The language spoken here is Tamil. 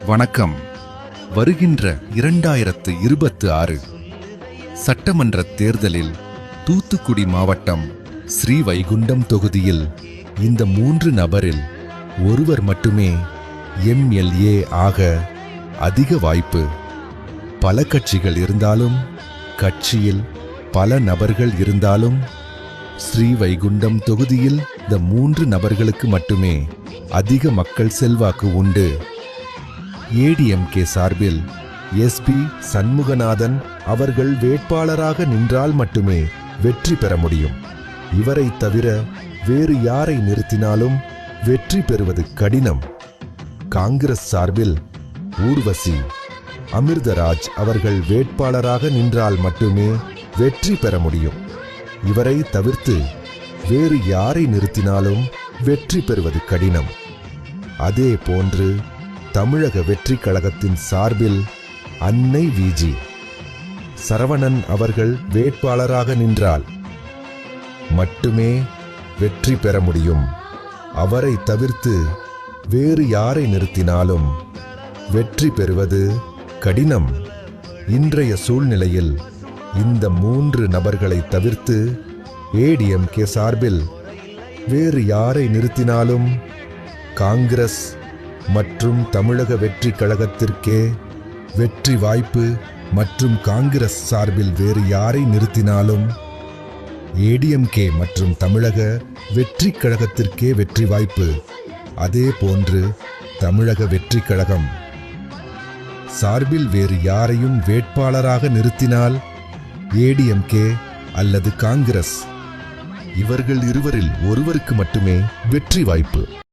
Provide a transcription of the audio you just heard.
வணக்கம். வருகின்ற 2026 சட்டமன்ற தேர்தலில் தூத்துக்குடி மாவட்டம் ஸ்ரீவைகுண்டம் தொகுதியில் இந்த 3 நபரில் ஒருவர் மட்டுமே MLA ஆக அதிக வாய்ப்பு. பல கட்சிகள் இருந்தாலும், கட்சியில் பல நபர்கள் இருந்தாலும், ஸ்ரீவைகுண்டம் தொகுதியில் இந்த 3 நபர்களுக்கு மட்டுமே அதிக மக்கள் செல்வாக்கு உண்டு. ADMK சார்பில் SP சண்முகநாதன் அவர்கள் வேட்பாளராக நின்றால் மட்டுமே வெற்றி பெற முடியும். இவரை தவிர வேறு யாரை நிறுத்தினாலும் வெற்றி பெறுவது கடினம். காங்கிரஸ் சார்பில் ஊர்வசி அமிர்தராஜ் அவர்கள் வேட்பாளராக நின்றால் மட்டுமே வெற்றி பெற முடியும். இவரை தவிர்த்து வேறு யாரை நிறுத்தினாலும் வெற்றி பெறுவது கடினம். அதே போன்று தமிழக வெற்றி கழகத்தின் சார்பில் அன்னை VG சரவணன் அவர்கள் வேட்பாளராக நின்றால் மட்டுமே வெற்றி பெற முடியும். அவரை தவிர்த்து வேறு யாரை நிறுத்தினாலும் வெற்றி பெறுவது கடினம். இன்றைய சூழ்நிலையில் இந்த 3 நபர்களை தவிர்த்து ADMK சார்பில் வேறு யாரை நிறுத்தினாலும் காங்கிரஸ் மற்றும் தமிழக வெற்றி கழகத்திற்கே வெற்றி வாய்ப்பு. மற்றும் காங்கிரஸ் சார்பில் வேறு யாரை நிறுத்தினாலும் ADMK மற்றும் தமிழக வெற்றி கழகத்திற்கே வெற்றி வாய்ப்பு. அதே போன்று தமிழக வெற்றி கழகம் சார்பில் வேறு யாரையும் வேட்பாளராக நிறுத்தினால் ADMK அல்லது காங்கிரஸ் இவர்கள் இருவரில் ஒருவருக்கு மட்டுமே வெற்றி வாய்ப்பு.